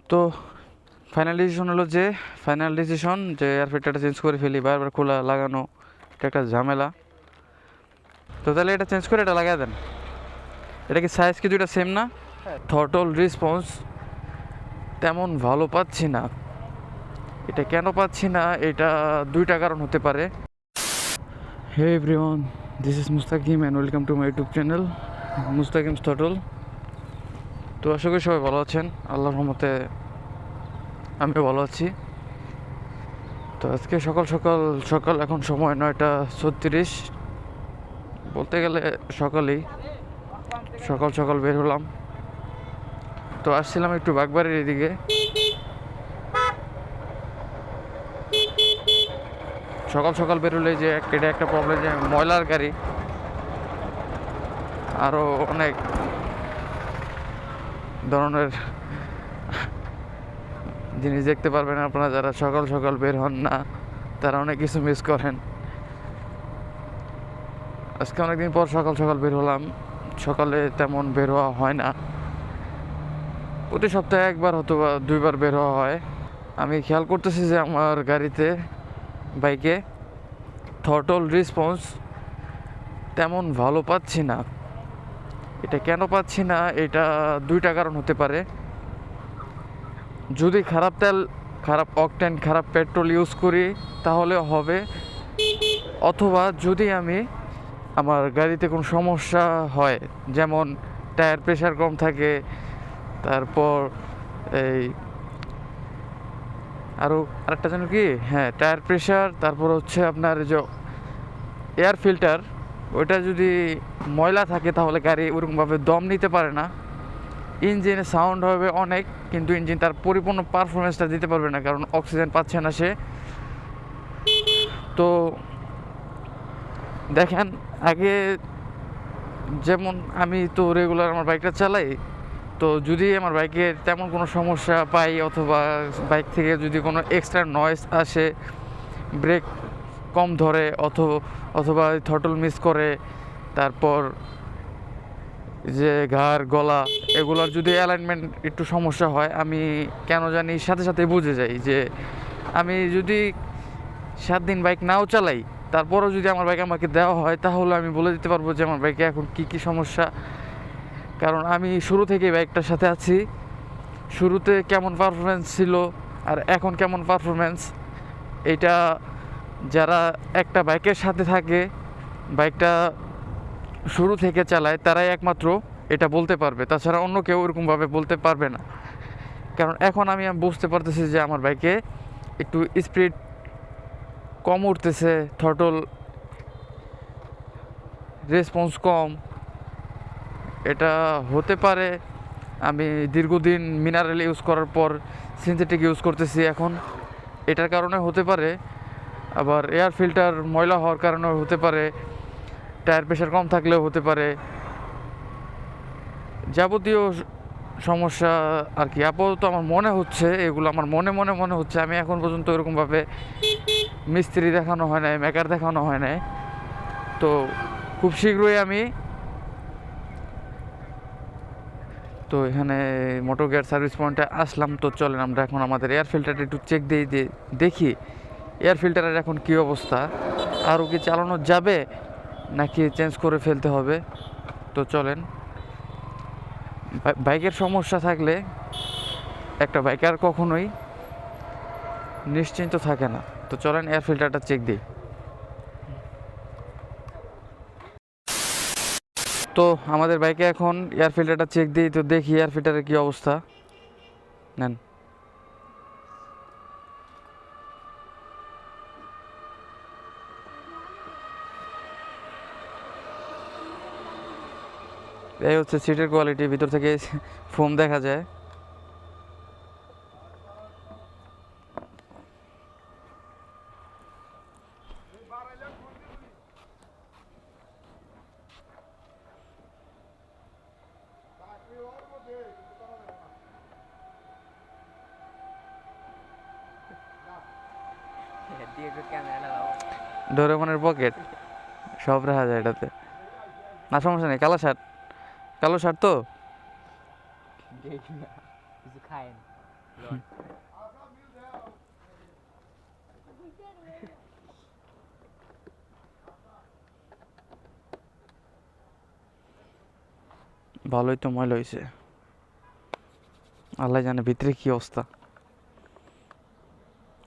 তো final decision যে air ফিল্টারটা চেঞ্জ করে ফেলি। বারবার খোলা লাগানো এটা একটা ঝামেলা। তো তাহলে এটা চেঞ্জ করে এটা লাগাই দেন। এটা কি সাইজ কি দুইটা সেম না? থটল রেসপন্স তেমন ভালো পাচ্ছি না। এটা কেন পাচ্ছি না, এটা দুইটা কারণ হতে পারে। Hey everyone, this is Mustaqim and welcome to my YouTube channel Mustaqim's থটল। তো আশা করি সবাই ভালো আছেন, আল্লাহর রহমতে আমিও ভালো আছি। তো আজকে সকাল সকাল সকাল এখন সময় 9:36, বলতে গেলে সকালেই সকাল সকাল বের হলাম। তো আসছিলাম একটু বাগবাড়ির এদিকে। সকাল সকাল বেরোলে যে এটা একটা প্রবলেম, যে ময়লার গাড়ি আরও অনেক ধরনের জিনিস দেখতে পারবেন আপনারা। যারা সকাল সকাল বের হন না তারা অনেক কিছু মিস করেন। আজকে অনেকদিন পর সকাল সকাল বের হলাম। সকালে তেমন বের হওয়া হয় না, প্রতি সপ্তাহে একবার অথবা দুইবার বের হওয়া হয়। আমি খেয়াল করতেছি যে আমার গাড়িতে, বাইকে থটল রেসপন্স তেমন ভালো পাচ্ছি না। এটা কেন পাচ্ছি না, এটা দুইটা কারণ হতে পারে। যদি খারাপ তেল, খারাপ অকটেন, খারাপ পেট্রোল ইউজ করি তাহলে হবে, অথবা যদি আমি আমার গাড়িতে কোনো সমস্যা হয়, যেমন টায়ার প্রেশার কম থাকে, তারপর এই আরেকটা যেন কি, হ্যাঁ টায়ার প্রেশার, তারপর হচ্ছে আপনার যে এয়ার ফিল্টার, ওইটা যদি ময়লা থাকে তাহলে গাড়ি ওরকমভাবে দম নিতে পারে না। ইঞ্জিনে সাউন্ড হবে অনেক, কিন্তু ইঞ্জিন তার পরিপূর্ণ পারফরমেন্সটা দিতে পারবে না, কারণ অক্সিজেন পাচ্ছে না সে। তো দেখেন, আগে যেমন আমি তো রেগুলার আমার বাইকটা চালাই, তো যদি আমার বাইকের তেমন কোনো সমস্যা পাই, অথবা বাইক থেকে যদি কোনো এক্সট্রা নয়েজ আসে, ব্রেক কম ধরে, অথবা থটল মিস করে, তারপর যে ঘাড় গলা এগুলোর যদি অ্যালাইনমেন্ট একটু সমস্যা হয়, আমি কেন জানি সাথে সাথে বুঝে যাই। যে আমি যদি 7 দিন বাইক নাও চালাই, তারপরেও যদি আমার বাইক আমাকে দেওয়া হয়, তাহলে আমি বলে দিতে পারবো যে আমার বাইকে এখন কী কী সমস্যা। কারণ আমি শুরু থেকে বাইকটার সাথে আছি, শুরুতে কেমন পারফরমেন্স ছিল আর এখন কেমন পারফরমেন্স, এটা যারা একটা বাইকের সাথে থাকে, বাইকটা শুরু থেকে চালায়, তারাই একমাত্র এটা বলতে পারবে। তাছাড়া অন্য কেউ ওরকমভাবে বলতে পারবে না। কারণ এখন আমি বুঝতে পারতেছি যে আমার বাইকে একটু স্পিড কম উঠতেছে, থটল রেসপন্স কম। এটা হতে পারে আমি দীর্ঘদিন মিনারেল ইউজ করার পর সিনথেটিক ইউজ করতেছি এখন, এটার কারণে হতে পারে। আবার এয়ার ফিল্টার ময়লা হওয়ার কারণেও হতে পারে, টায়ার প্রেশার কম থাকলেও হতে পারে। যাবতীয় সমস্যা আর কি আপাতত আমার মনে হচ্ছে, এগুলো আমার মনে হচ্ছে। আমি এখন পর্যন্ত এরকমভাবে মিস্ত্রি দেখানো হয় নাই, মেকার দেখানো হয় নাই। তো খুব শীঘ্রই আমি তো এখানে মোটর গিয়ার সার্ভিস পয়েন্টে আসলাম। তো চলেন আমরা এখন আমাদের এয়ার ফিল্টারটা একটু চেক দিয়ে দেখি এয়ার ফিল্টারের এখন কী অবস্থা, আরও কি চালানো যাবে নাকি চেঞ্জ করে ফেলতে হবে। তো চলেন। বাইকের সমস্যা থাকলে একটা বাইকার কখনোই নিশ্চিন্ত থাকে না। তো চলেন এয়ার ফিল্টারটা চেক দিই। তো আমাদের বাইকে এখন এয়ার ফিল্টারটা চেক দিই, তো দেখি এয়ার ফিল্টারের কী অবস্থা। নেন। এই হচ্ছে সিটের কোয়ালিটি, ভিতর থেকে ফোম দেখা যায়। ডোরেমনের পকেট সব রাখা যায় এটাতে, না সমস্যা নেই। কালো শার্ট, কালো শার্ট তো দেখি না, কিছু খায় না। ভালোই তো ময়লা হয়েছে, আল্লাহ জানে ভিতরে কি অবস্থা।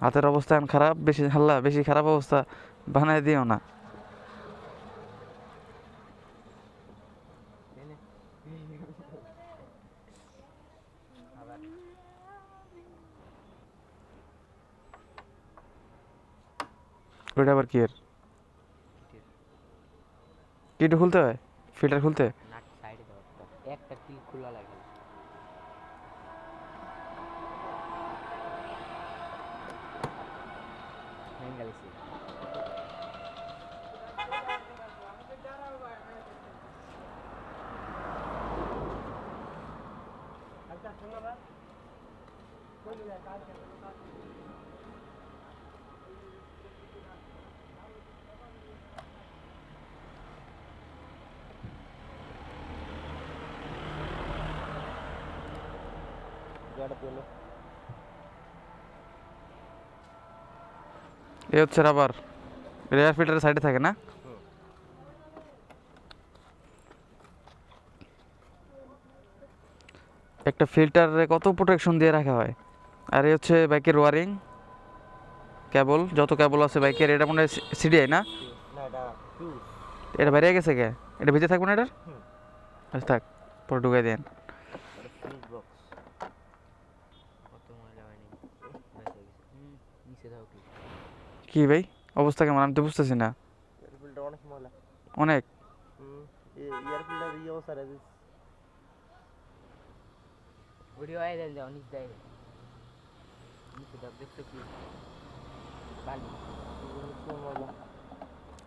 হাতের অবস্থা এখন খারাপ, বেশি আল্লাহ বেশি খারাপ অবস্থা বানায় দিও না। ওইটা আবার কি এর কিটা খুলতে হয়, ফিল্টার খুলতে? নাট সাইডে দাও একটা কিল খোলা লাগে। মেন গালিছি গাড়ি পেলো। এ হচ্ছে রাবার, এয়ার ফিল্টারের সাইডে থাকে না? একটা ফিল্টারে কত প্রোটেকশন দিয়ে রাখা হয়। আর এই হচ্ছে বাইকের ওয়ারিং কেবল, যত কেবল আছে বাইকের। এটা মনে হয় সিডিআই না? না এটা ফিউজ। এটা বাইরে গেছে কে? এটা ভিজে থাকবে না এটার? আচ্ছা থাক, পরে ঢুকাই দেন। এটা ফিউজ বক্স। কত ময়লা হয়নি বেঁচে গেছে। নিচে দাও কি কি ভাই অবস্থা কেমন, আমি তো বুঝতেছি না। এয়ার ফিল্টার অনেক ময়লা। অনেক? এয়ার ফিল্টার এই অবস্থা রে ভিডিও আই দেন যাও নিচে দেয় নিচে দাও দেখছো কি বালি ময়লা।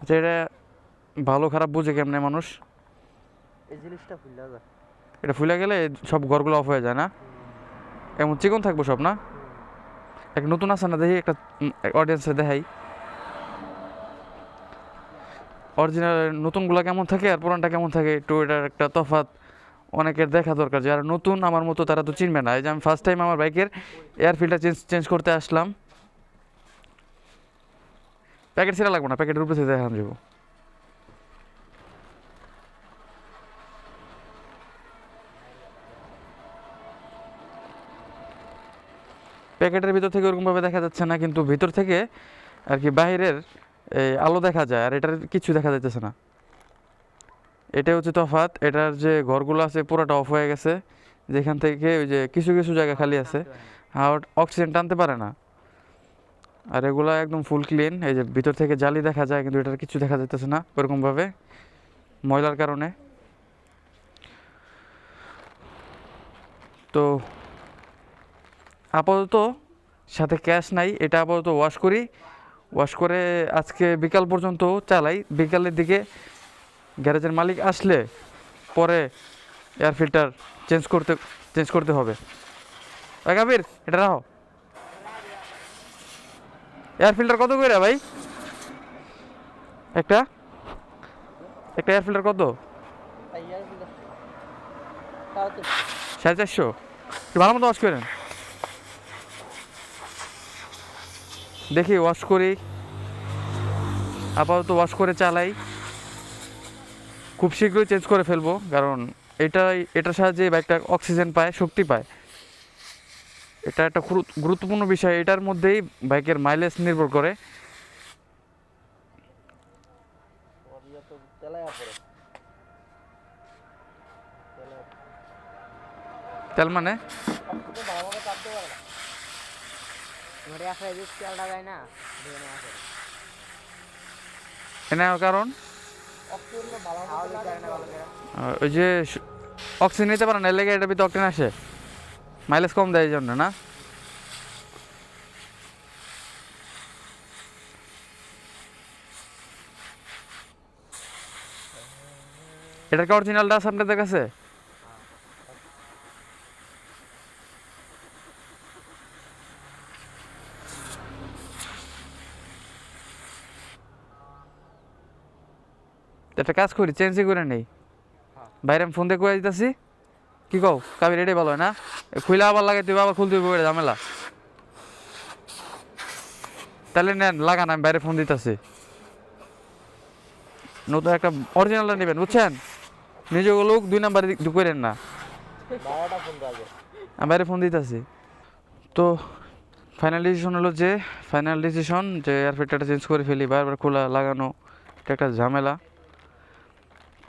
আচ্ছা এটা ভালো খারাপ বুঝে কেমনে মানুষ? এই জিনিসটা ফুলা যায়। এটা ফুলে গেলে সব ঘরগুলো অফ হয়ে যায় না? এমন চিকন থাকবো সব না? একটা নতুন আছে না, দেখি একটা অডিয়েন্সে দেখাই অরিজিনাল নতুনগুলো কেমন থাকে আর পুরানটা কেমন থাকে, একটু এটার একটা তফাৎ অনেকের দেখা দরকার। যারা নতুন আমার মতো তারা তো চিনবে না। এই যে আমি ফার্স্ট টাইম আমার বাইকের এয়ার ফিল্টার চেঞ্জ করতে আসলাম। প্যাকেট ছেড়া লাগবে না, প্যাকেটের উপরে দেখান যাবো। প্যাকেটের ভিতর থেকে ওরকমভাবে দেখা যাচ্ছে না, কিন্তু ভিতর থেকে আর কি বাইরের এই আলো দেখা যায়, আর এটার কিছু দেখা যাইতেছে না। এটা হচ্ছে তফাৎ। এটার যে ঘরগুলো আছে পুরোটা অফ হয়ে গেছে, যেখান থেকে ওই যে কিছু কিছু জায়গা খালি আছে, হাওয়া অক্সিজেন টানতে পারে না। আর এগুলো একদম ফুল ক্লিন। এই যে ভিতর থেকে জালি দেখা যায়, কিন্তু এটার কিছু দেখা যাইতেছে না ওরকমভাবে ময়লার কারণে। তো আপাতত সাথে ক্যাশ নাই, এটা আপাতত ওয়াশ করি। ওয়াশ করে আজকে বিকাল পর্যন্ত চালাই। বিকালের দিকে গ্যারেজের মালিক আসলে পরে এয়ার ফিল্টার চেঞ্জ করতে হবে। কাবির এটা রাখো। এয়ার ফিল্টার কত করে ভাই? একটা একটা এয়ার ফিল্টার কত? এয়ার ফিল্টার তাও তো 450। একটু ভালো মতো ওয়াশ করেন, দেখি ওয়াশ করি। আপাতত ওয়াশ করে চালাই, খুব শীঘ্রই চেঞ্জ করে ফেলবো। কারণ এটার সাহায্যে বাইকটা অক্সিজেন পায়, শক্তি পায়। এটা একটা গুরুত্বপূর্ণ বিষয়। এটার মধ্যেই বাইকের মাইলেজ নির্ভর করে। তেল মানে এনে কারণ ওই যে অক্সিজেন নিতে পারে না, এর লেগে এটা ভিতরে অক্টেন আসে, মাইলেজ কম দেয় এই জন্য না? এটার কি অরিজিনালটা আছে আপনাদের কাছে? একটা কাজ করি, চেঞ্জই করে নেই। বাইরে আমি ফোন দিয়ে কয়ে দিতেছি, কি কও কাবির এটাই ভালো হয় না? খুলে আবার লাগাই দিবে আবার খুলতে হবে ঝামেলা। তাহলে নেন লাগান, আমি বাইরে ফোন দিতেছি। নতুন একটা অরিজিনালটা নেবেন বুঝছেন, নিজেও লোক 2 নাম্বারে করেন না। ভাড়াটা কোন আগে? আমি বাইরে ফোন দিতেছি। তো ফাইনাল ডিসিশন হলো যে, ফাইনাল ডিসিশন যে এয়ার ফিল্টারটা চেঞ্জ করে ফেলি, বারবার খোলা লাগানো এটা একটা ঝামেলা।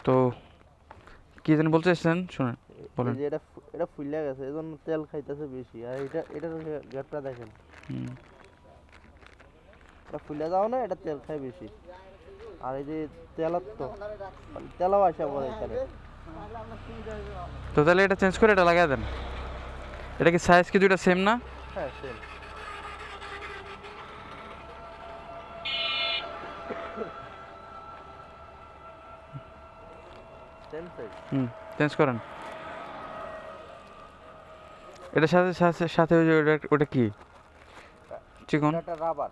তো কি জানি বলতে চাইছেন শুনেন, এই বলেন। যে এটা ফুইলা গেছে এজন্য তেল খাইতেছে বেশি। আর এটার গ্যাপটা দেখেন, হুম। এটা ফুইলা যাও না, এটা তেল খায় বেশি। আর এই যে তেলত তো তেলাও আসা পড়ে এখানে। তো তাহলে এটা চেঞ্জ করে এটা লাগাই দেন। এটা কি সাইজ কি দুইটা সেম না? হ্যাঁ সেম সেম সাইজ। হুম, চেঞ্জ করেন। এটার সাথে সাথে সাথে ওই যে ওটা কি চিকন, এটা রাবার।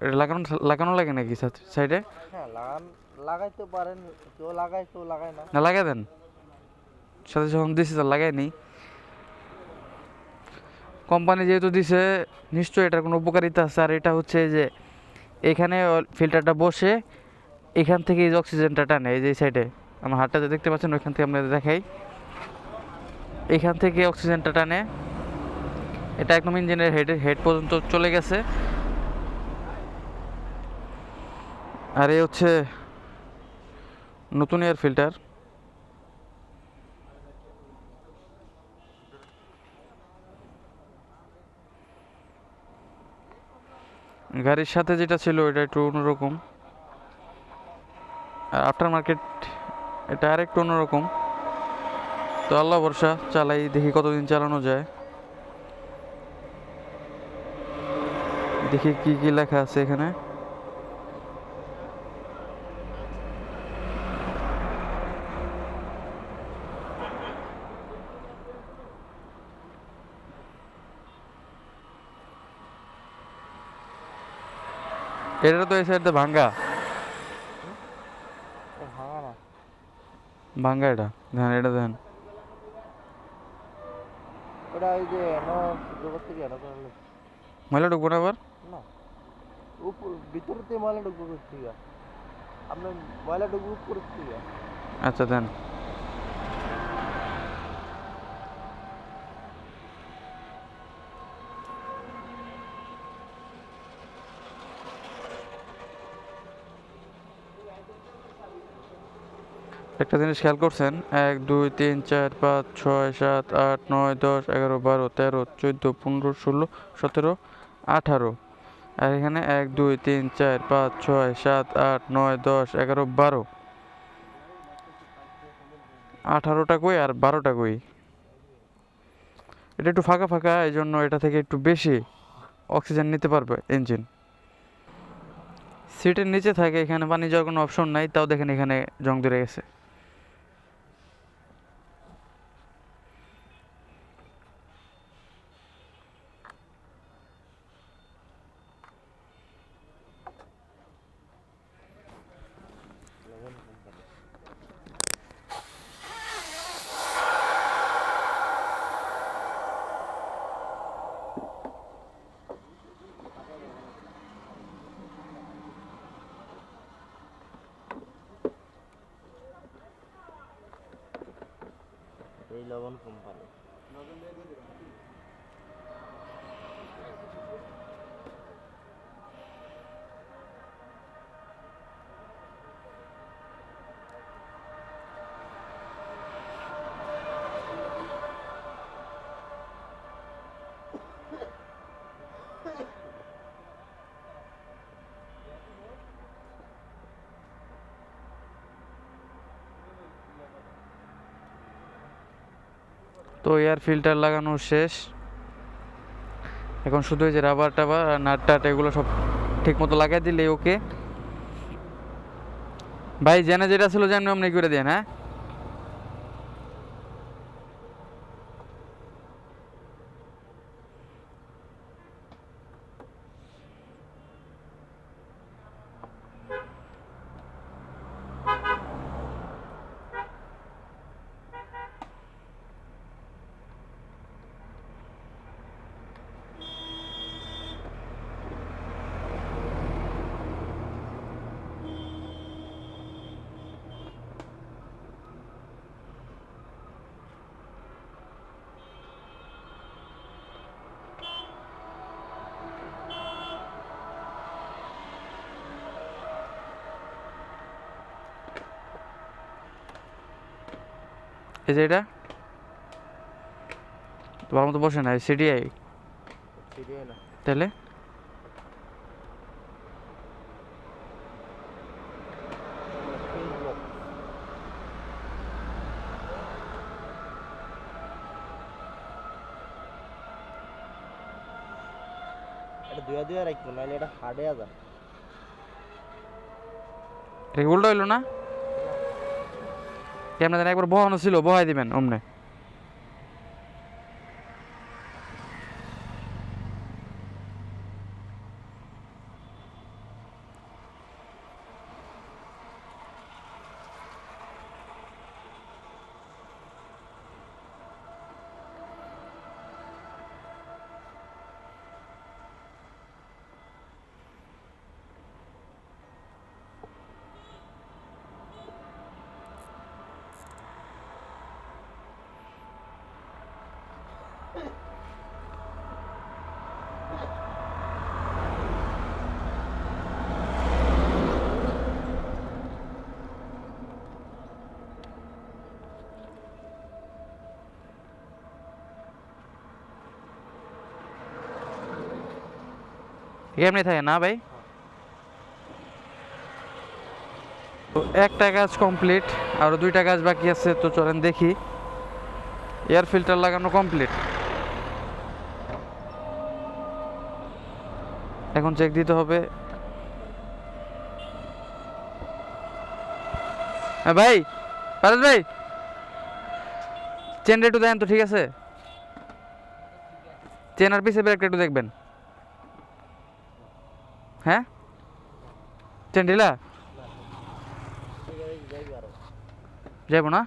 এটা লাগানো লাগানো লাগে নাকি সাইডে? হ্যাঁ লাগাইতে পারেন, কেউ লাগায় কেউ লাগায় না। না লাগাই দেন, সাথে যখন দিছি তো লাগাই নি। কোম্পানি যেহেতু দিছে নিশ্চয়ই এটার কোনো উপকারিতা আছে। আর এটা হচ্ছে যে এখানে ফিল্টারটা বসে এখান থেকে এই যে অক্সিজেনটা টানে, এই যে সাইডে আমার হাতটা যে দেখতে পাচ্ছেন ওইখান থেকে আপনাদের দেখাই, এখান থেকে অক্সিজেনটা টানে। এটা একদম ইঞ্জিনের হেড পর্যন্ত চলে গেছে। আর এই হচ্ছে নতুন এয়ার ফিল্টার। গাড়ির সাথে যেটা ছিল এটা একটু অন্যরকম, আর আফটার মার্কেট এটা আর একটু অন্যরকম। তো আল্লাহ ভরসা, চালাই দেখি কতদিন চালানো যায়, দেখি কি কি লেখা আছে এখানে। এটা তো এই সাইডে ভাঙ্গা ভাঙা না, ভাঙ্গা, এটা দেখেন, এটা দেখেন। ওটা ওই যে জগৎ থেকে এনো করলে ময়লা ঢুকবো না আবার? না, উপর ভিতরতে ময়লা ঢুকবো করতে গা, আপনার ময়লা ঢুকবো উপর থেকে। আচ্ছা দেন। একটা জিনিস খেয়াল করছেন, 1 2 3 4 5 6 7 8 9 10 11 12 13 14 15 16 17 18। আর এখানে 1 2 3 4 5 6 7 8 9 10 11 12, 18টা কই আর 12টা কই? এটা একটু ফাঁকা ফাঁকা, এই জন্য এটা থেকে একটু বেশি অক্সিজেন নিতে পারবে ইঞ্জিন। সিটের নিচে থাকে, এখানে পানি যাওয়ার কোনো অপশন নাই, তাও দেখেন এখানে জং ধরে গেছে। এই লবণ কোম্পানি। তো এয়ার ফিল্টার লাগানো শেষ, এখন শুধু এই যে রাবার টাবার আর নাট টাট এগুলো সব ঠিক মতো লাগাই দিলে ওকে। ভাই জেনে যেটা ছিল যেমনি অমনি করে দেন, হ্যাঁ। এই যে এটা তো ভালো মতো বসে না, সিডিআই সিরিয়াই না, তাহলে ফিউজ বক্স। এটা দুয়া দুয়া রাখবো, নাহলে এটা হার্ডে আজা। এটা কি উল্টো হইলো না? কেমন জানি একবার বহানো ছিল, বহাই দিবেন অমনে। এমনি থাকে না ভাই? তো একটা কাজ কমপ্লিট, আরো 2টা কাজ বাকি আছে, তো চলেন দেখি। এয়ার ফিল্টার লাগানো কমপ্লিট, এখন চেক দিতে হবে। হ্যাঁ ভাই, পারস ভাই, চেন একটু দেন তো, ঠিক আছে? চেন আর পিছে ব্রেকটা একটু দেখবেন। হ্যাঁ, চেন ঢিলা যাইবি আরো। যাইব না?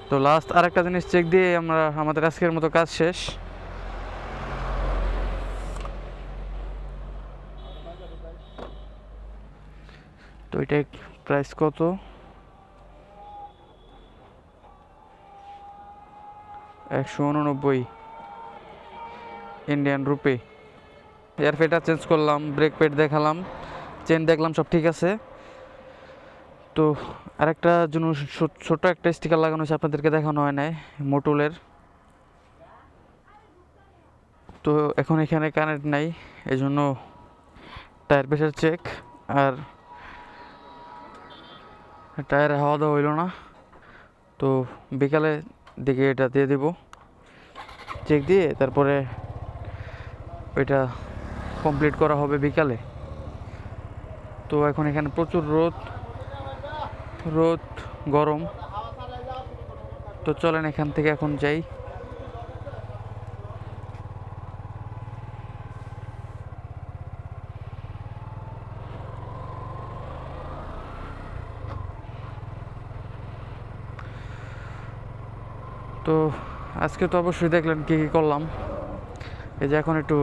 তো লাস্ট আরেকটা জিনিস চেক দিয়ে আমরা আমাদের আজকের মতো কাজ শেষ। তো এটা প্রাইস কত? 189 Indian rupee. Air filter change করলাম, ব্রেক প্যাড দেখালাম, চেন দেখলাম, সব ঠিক আছে। তো আরেকটা জিনিস, ছোট একটা স্টিকার লাগানো হয়েছে, আপনাদেরকে দেখানো হয় নাই, মোটুলের। তো এখন এখানে কারেন্ট নাই, এই জন্য টায়ার প্রেশার চেক আর টায়ারে হাওয়া দেওয়া হইল না। তো বিকালে দিকে এটা দিয়ে দেব, চেক দিয়ে তারপরে ওইটা কমপ্লিট করা হবে বিকালে। তো এখন এখানে প্রচুর রোদ গরম, তো চলেন এখান থেকে এখন যাই। তো আজকে তো অবশ্যই দেখলেন কী কী করলাম। এই যে এখন একটু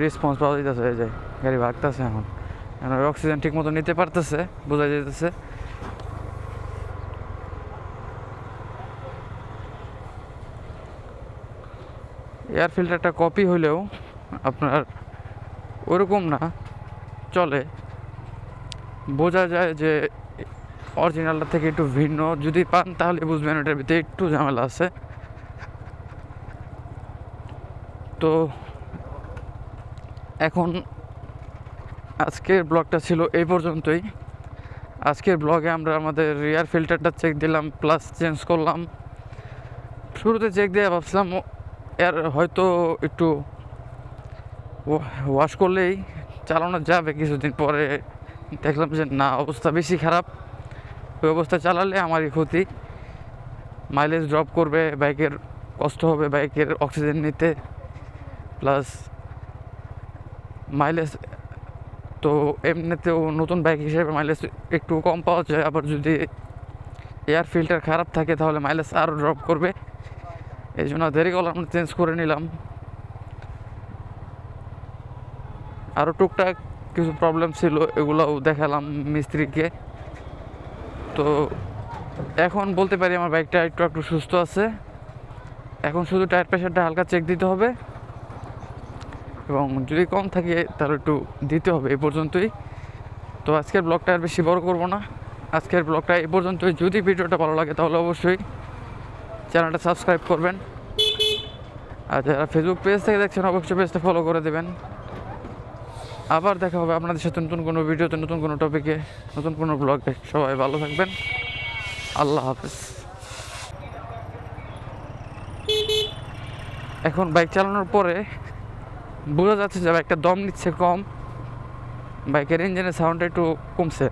রেসপন্স পাওয়া যাইতেছে, এই যে গাড়ি ভাগতেছে, এখন অক্সিজেন ঠিক মতো নিতে পারতেছে, বোঝা যাইতেছে। এয়ার ফিল্টারটা কপি হইলেও আপনার ওরকম না, চলে, বোঝা যায় যে অরিজিনালটা থেকে একটু ভিন্ন। যদি পান তাহলে বুঝবেন এটার ভিতরে একটু ঝামেলা আছে। তো এখন আজকের ব্লগটা ছিল এই পর্যন্তই। আজকের ব্লগে আমরা আমাদের এয়ার ফিল্টারটা চেক দিলাম, প্লাস চেঞ্জ করলাম। শুরুতে চেক দিয়ে ভাবছিলাম এর হয়তো একটু ওয়াশ করলেই চালানো যাবে, কিছুদিন পরে দেখলাম যে না, অবস্থা বেশি খারাপ। ওই অবস্থা চালালে আমারই ক্ষতি, মাইলেজ ড্রপ করবে, বাইকের কষ্ট হবে বাইকের অক্সিজেন নিতে, প্লাস মাইলেজ তো এমনিতেও নতুন বাইক হিসেবে মাইলেজ একটু কম পাওয়া যায়। আবার যদি এয়ার ফিল্টার খারাপ থাকে তাহলে মাইলেজ আরও ড্রপ করবে। এই জন্য দেরি করলাম, চেঞ্জ করে নিলাম। আরও টুকটাক কিছু প্রবলেম ছিল, এগুলোও দেখালাম মিস্ত্রিকে। তো এখন বলতে পারি আমার বাইকটা একটু একটু সুস্থ আছে। এখন শুধু টায়ার প্রেশারটা হালকা চেক দিতে হবে, এবং যদি কম থাকে তাহলে একটু দিতে হবে। এই পর্যন্তই। তো আজকের ব্লগটা আর বেশি বড় করব না, আজকের ব্লগটা এই পর্যন্তই। যদি ভিডিওটা ভালো লাগে তাহলে অবশ্যই চ্যানেলটা সাবস্ক্রাইব করবেন, আর যারা ফেসবুক পেজ থেকে দেখছেন অবশ্যই পেজটা ফলো করে দেবেন। আবার দেখা হবে আপনাদের সাথে নতুন কোনো ভিডিওতে, নতুন কোনো টপিকে, নতুন কোনো ব্লগে। সবাই ভালো থাকবেন, আল্লাহ হাফেজ। এখন বাইক চালানোর পরে বোঝা যাচ্ছে যে বাইকটা দম নিচ্ছে কম, বাইকের ইঞ্জিনের সাউন্ডটা একটু কমছে।